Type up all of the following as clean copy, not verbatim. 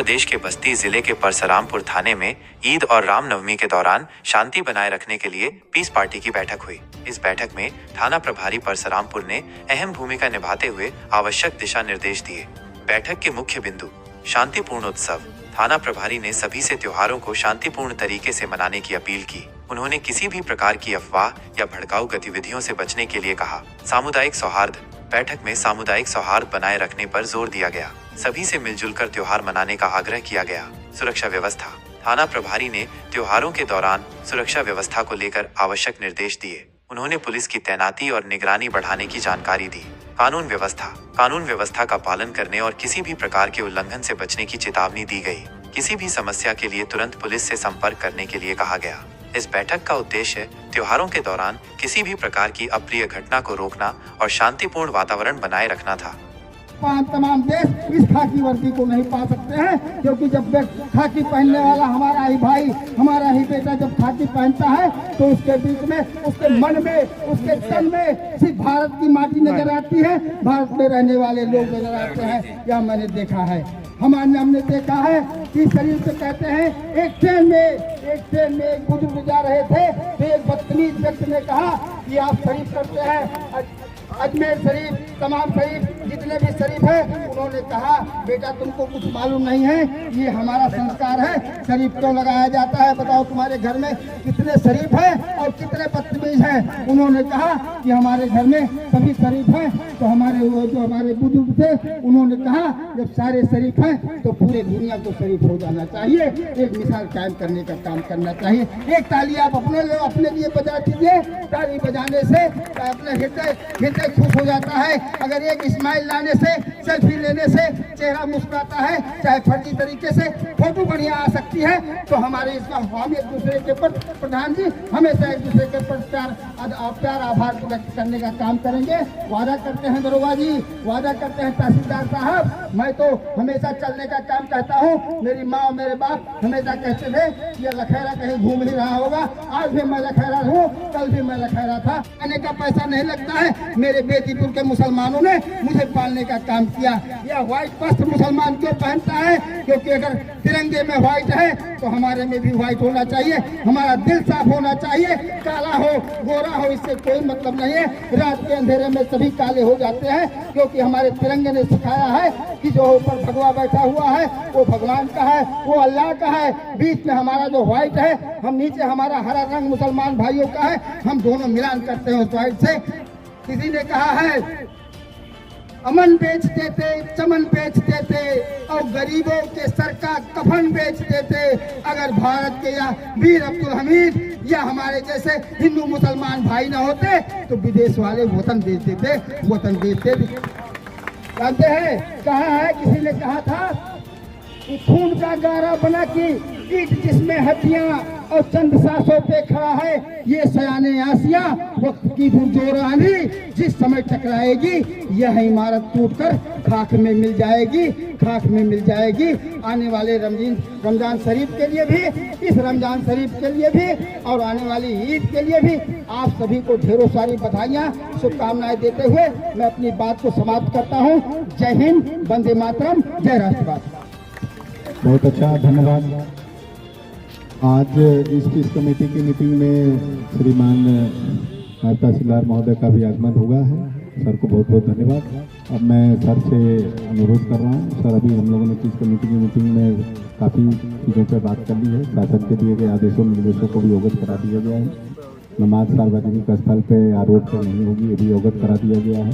प्रदेश के बस्ती जिले के परसरामपुर थाने में ईद और रामनवमी के दौरान शांति बनाए रखने के लिए पीस पार्टी की बैठक हुई। इस बैठक में थाना प्रभारी परसरामपुर ने अहम भूमिका निभाते हुए आवश्यक दिशा निर्देश दिए। बैठक के मुख्य बिंदु शांतिपूर्ण उत्सव। थाना प्रभारी ने सभी से त्योहारों को शांतिपूर्ण तरीके से मनाने की अपील की। उन्होंने किसी भी प्रकार की अफवाह या भड़काऊ गतिविधियों से बचने के लिए कहा। सामुदायिक सौहार्द। बैठक में सामुदायिक सौहार्द बनाए रखने पर जोर दिया गया। सभी से मिलजुल कर त्योहार मनाने का आग्रह किया गया। सुरक्षा व्यवस्था। थाना प्रभारी ने त्योहारों के दौरान सुरक्षा व्यवस्था को लेकर आवश्यक निर्देश दिए। उन्होंने पुलिस की तैनाती और निगरानी बढ़ाने की जानकारी दी। कानून व्यवस्था। कानून व्यवस्था का पालन करने और किसी भी प्रकार के उल्लंघन से बचने की चेतावनी दी गई। किसी भी समस्या के लिए तुरंत पुलिस से संपर्क करने के लिए कहा गया। इस बैठक का उद्देश्य त्योहारों के दौरान किसी भी प्रकार की अप्रिय घटना को रोकना और शांतिपूर्ण वातावरण बनाए रखना था। तमाम देश इस खाकी वर्दी को नहीं पा सकते हैं, क्योंकि जब खाकी पहनने वाला हमारा ही भाई, हमारा ही बेटा जब खाकी पहनता है तो उसके बीच में, उसके मन में, उसके तन में सिर्फ भारत की माटी नजर आती है, भारत में रहने वाले लोग नजर आते हैं। यह मैंने देखा है। हमने देखा है कि शरीर से कहते हैं, एक ट्रेन में एक बुजुर्ग जा रहे थे तो एक बदतमीज व्यक्ति ने कहा कि आप शरीफ करते हैं, अजमेर शरीफ, तमाम शरीफ, जितने भी शरीफ है, उन्होंने कहा बेटा तुमको कुछ मालूम नहीं है, ये हमारा संस्कार है, शरीफ क्यों लगाया जाता है, बताओ तुम्हारे घर में कितने शरीफ है और कितने बदतमीज हैं। उन्होंने कहा कि हमारे घर में सभी शरीफ हैं। तो हमारे बुजुर्ग थे, उन्होंने कहा जब सारे शरीफ हैं तो पूरे दुनिया को शरीफ हो जाना चाहिए, एक मिसाल कायम करने का काम करना चाहिए। एक ताली आप अपने लिए बजा दीजिए। ताली बजाने से अपने हृदय खुश हो जाता है। अगर एक स्माइल लाने से, सेल्फी लेने से चेहरा मुस्कुराता है, चाहे फर्जी तरीके से फोटो बढ़िया आ सकती है, तो हमारे इसका हम एक दूसरे के प्रति, प्रधान जी हमेशा एक दूसरे के प्रति प्यार आभार व्यक्त करने का काम करेंगे। वादा करते हैं दरोगा जी, वादा करते हैं तहसीलदार साहब। मैं तो हमेशा चलने का काम कहता हूँ। मेरी माँ और मेरे बाप हमेशा कहते थे कि ये लखेरा कहीं घूम ही रहा होगा। आज भी मैं लखेरा हूँ, कल भी मैं लखेरा था। आने का पैसा नहीं लगता है। मेरे बेदीपुर के मुसलमानों ने मुझे पालने का काम किया। यह व्हाइट वस्त्र मुसलमान क्यों पहनता है? क्योंकि अगर तिरंगे में व्हाइट है तो हमारे में भी व्हाइट होना चाहिए। हमारा दिल साफ होना चाहिए। काला हो गोरा हो इससे कोई मतलब नहीं है। रात के अंधेरे में सभी काले हो जाते हैं, क्योंकि हमारे तिरंगे ने सिखाया है कि जो ऊपर भगवा बैठा हुआ है वो भगवान का है, वो अल्लाह का है। बीच में हमारा जो व्हाइट है, हम नीचे हमारा हरा रंग मुसलमान भाइयों का है। हम दोनों मिलान करते हैं उस व्हाइट से। किसी ने कहा है अमन बेच देते, चमन बेच देते और गरीबों के सर का कफन बेच देते। अगर भारत के या वीर अब्दुल हमीद या हमारे जैसे हिंदू मुसलमान भाई ना होते तो विदेश वाले वतन बेच देते, वतन बेचते। जानते हैं कहा है, किसी ने कहा था कि खून का गारा बना की ईट जिसमें हड्डियां और चंद सांसों पे खड़ा है, ये सयाने आसिया वक्त की पुरजोर आंधी जिस समय टकराएगी यह इमारत टूटकर खाक में मिल जाएगी, खाक में मिल जाएगी। आने वाले रमजान शरीफ के लिए भी, इस रमजान शरीफ के लिए भी और आने वाली ईद के लिए भी आप सभी को ढेरों सारी बधाइयाँ, शुभकामनाएं देते हुए मैं अपनी बात को समाप्त करता हूँ। जय हिंद, वंदे मातरम, जय राष्ट्रवाद। बहुत अच्छा, धन्यवाद। आज इस पीस कमेटी की मीटिंग में श्रीमान तहसीलदार महोदय का भी आगमन हुआ है। सर को बहुत बहुत धन्यवाद। अब मैं सर से अनुरोध कर रहा हूँ, सर अभी हम लोगों ने पीस कमेटी की मीटिंग में काफ़ी चीज़ों पर बात कर ली है। शासन के दिए गए आदेशों निर्देशों को भी अवगत करा दिया गया है। नमाज सार्वजनिक स्थल पर आरोप पर नहीं होगी, ये भी अवगत करा दिया गया है।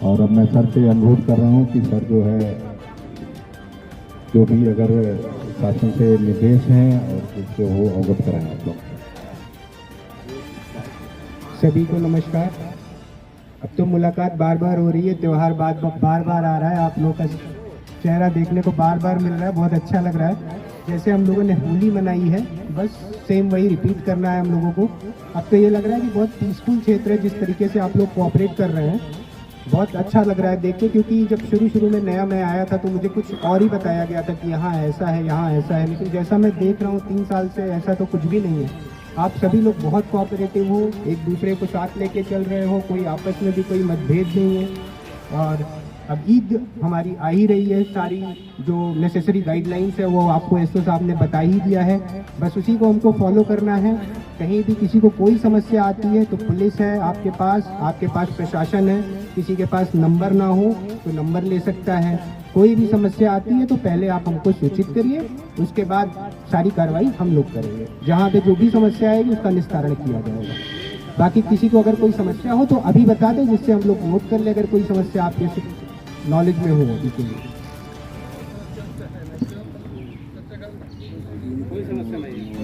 और अब मैं सर से अनुरोध कर रहा हूँ कि सर जो है, जो भी अगर शासन से निर्देश हैं और जिससे वो अवगत कराएं आप लोग। सभी को नमस्कार। अब तो मुलाकात बार बार हो रही है, त्यौहार बार बार आ रहा है, आप लोगों का चेहरा देखने को बार बार मिल रहा है, बहुत अच्छा लग रहा है। जैसे हम लोगों ने होली मनाई है, बस सेम वही रिपीट करना है हम लोगों को। अब तो ये लग रहा है कि बहुत पीसफुल क्षेत्र है, जिस तरीके से आप लोग कोऑपरेट कर रहे हैं, बहुत अच्छा लग रहा है देख के। क्योंकि जब शुरू में नया मैं आया था तो मुझे कुछ और ही बताया गया था कि यहाँ ऐसा है, यहाँ ऐसा है, लेकिन जैसा मैं देख रहा हूँ 3 साल से ऐसा तो कुछ भी नहीं है। आप सभी लोग बहुत कोऑपरेटिव हो, एक दूसरे को साथ लेके चल रहे हो, कोई आपस में भी कोई मतभेद नहीं है। और अब ईद हमारी आ ही रही है, सारी जो नेसेसरी गाइडलाइंस है वो आपको एसओ साहब ने बता ही दिया है, बस उसी को हमको फॉलो करना है। कहीं भी किसी को कोई समस्या आती है तो पुलिस है आपके पास प्रशासन है, किसी के पास नंबर ना हो तो नंबर ले सकता है। कोई भी समस्या आती है तो पहले आप हमको सूचित करिए, उसके बाद सारी कार्रवाई हम लोग करेंगे। जहाँ पे जो भी समस्या आएगी उसका निस्तारण किया जाएगा। बाकी किसी को अगर कोई समस्या हो तो अभी बता दें, जिससे हम लोग नोट कर ले अगर कोई समस्या आपके नॉलेज में हो अभी के लिए। कोई समस्या नहीं है।